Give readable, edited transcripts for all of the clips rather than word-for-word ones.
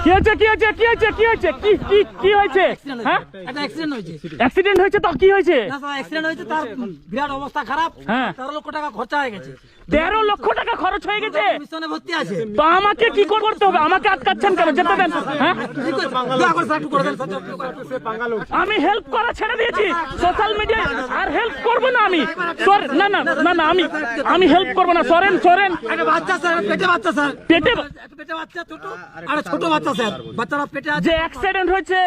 কি হয়েছে কি হয়েছে কি হয়েছে কি হয়েছে কি কি কি হয়েছে? হ্যাঁ একটা অ্যাক্সিডেন্ট হয়েছে। অ্যাক্সিডেন্ট হয়েছে তো কি হয়েছে? না স্যার, অ্যাক্সিডেন্ট হয়েছে, তার বিরাট অবস্থা খারাপ। হ্যাঁ। 13 লক্ষ টাকা খরচা হয়ে গেছে। 13 লক্ষ টাকা খরচ হয়ে গেছে। মিশনে ভর্তি আছে। তো আমাকে কি করতে হবে? আমাকে আটকাচ্ছেন কেন? যেতে দেন। হ্যাঁ দয়া করে স্যার একটু করে দেন স্যার। আমি হেল্প করা ছেড়ে দিয়েছি সোশ্যাল মিডিয়ায়, আর হেল্প করব না আমি। না না না না, আমি হেল্প করব না। সরেন সরেন। একটা বাচ্চা স্যার, পেটে বাচ্চা স্যার, পেটে পেটে বাচ্চা ছোট, আর ছোট বাচ্চা স্যার, বাচ্চারা পেটে আছে। যে অ্যাক্সিডেন্ট হয়েছে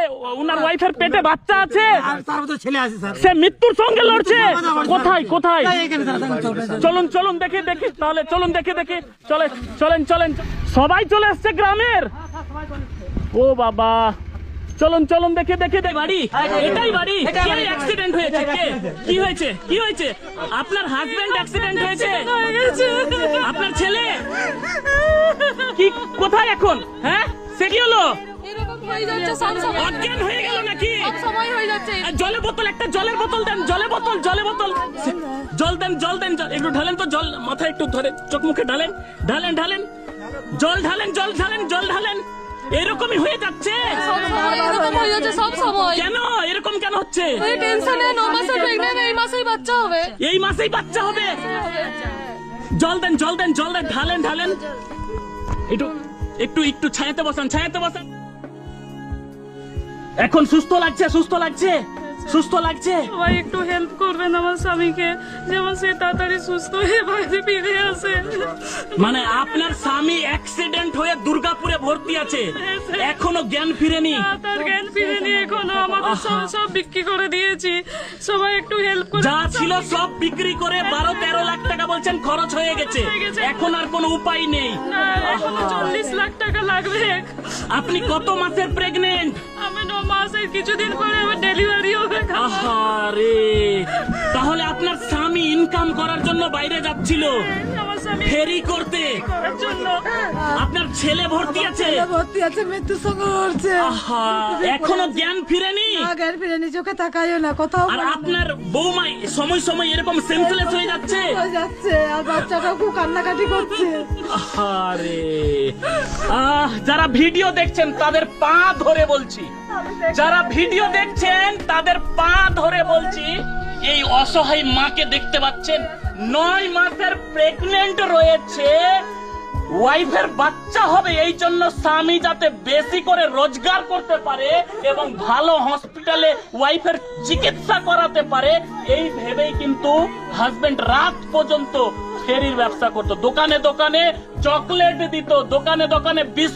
ওনার ওয়াইফের পেটে বাচ্চা আছে, আর তার মধ্যে ছেলে আছে স্যার। সে মৃত্যুর সঙ্গে লড়ছে। কোথায় কোথায়? এইখানে স্যার, চলুন চলুন দেখি দেখি, তাহলে চলুন দেখি দেখি। চলে চলেন চলেন, সবাই চলে এসছে গ্রামের। ও বাবা, চলুন চলুন দেখি দেখি। বাড়ি এটাই বাড়ি? অ্যাক্সিডেন্ট হয়েছে? কে? কি হয়েছে কি হয়েছে? আপনার হাজবেন্ড অ্যাক্সিডেন্ট হয়েছে? আপনার ছেলে কি কোথায় এখন? হ্যাঁ, সে কি হলো? এরকম হয়ে যাচ্ছে সব সময়। অজ্ঞান হয়ে গেল নাকি? সব সময় হয়ে যাচ্ছে। আর জলের বোতল, একটা জলের বোতল দেন। জলের বোতল জল দেন, জল দেন। একটু ঢালেন তো জল, মাথায় একটু ধরে চোখ মুখে ঢালেন ঢালেন ঢালেন, জল ঢালেন জল ঢালেন। এরকমই হয়ে যাচ্ছে সব সময় এরকম হয়ে যাচ্ছে সব সময়। কেন? এরকম কেন হচ্ছে? এই টেনশনে 9 মাসের প্রেগন্যান্ট, এই মাসেই বাচ্চা হবে। এই মাসেই বাচ্চা হবে? জল দেন ঢালেন। একটু একটু একটু ছায়াতে বসান। এখন সুস্থ লাগছে? সবাই একটু হেল্প করবেন আমার স্বামীকে, যেমন সে তাড়াতাড়ি সুস্থ হয়ে বাড়িতে ফিরে আসে। মানে আপনার স্বামী অ্যাক্সিডেন্ট হয়ে দুর্গাপুরে ভর্তি আছে, এখনো জ্ঞান ফিরেনি? তার জ্ঞান ফিরেনি এখনো। আমাদের সব বিক্রি করে দিয়েছি, সবাই একটু হেল্প করুন। যা ছিল সব বিক্রি করে 12-13 লাখ টাকা বলছেন খরচ হয়ে গেছে, এখন আর কোনো উপায় নেই। না, এখনো 40 লাখ টাকা লাগবে। আপনি কত মাসের প্রেগনেন্ট? আমি 9 মাসের কিছুদিন পরে আমার ডেলিভারি হবে। আহারে, তাহলে আপনার স্বামী ইনকাম করার জন্য বাইরে যাচ্ছিল আমার স্বামী ফেরি করতে, করার জন্য। আপনার ছেলে ভর্তি আছে? ভর্তি আছে, মৃত্যুর সঙ্গে লড়ছে। আহা, এখনো জ্ঞান ফিরেনি? আগের ফিরেনি, চোখে তাকাইও না, কোথাও আর আপনার বৌমা সময় এরকম সেন্সলেস হয়ে যাচ্ছে? হয়ে যাচ্ছে, আর বাচ্চাটাও খুব কান্নাকাটি করছে। আহারে, যারা ভিডিও দেখছেন তাদের পা ধরে বলছি, এই অসহায় মাকে দেখতে পাচ্ছেন, 9 মাসের প্রেগনেন্ট রয়েছে, ওয়াইফের বাচ্চা হবে, এই জন্য স্বামী যাতে বেশি করে রোজগার করতে পারে এবং ভালো হসপিটালে ওয়াইফের চিকিৎসা করাতে পারে, এই ভেবেই কিন্তু হাজবেন্ড রাত পর্যন্ত ফেরির ব্যবসা করতো। দোকানে দোকানে চকলেট দিত, দোকানে দোকানে বিস্কুট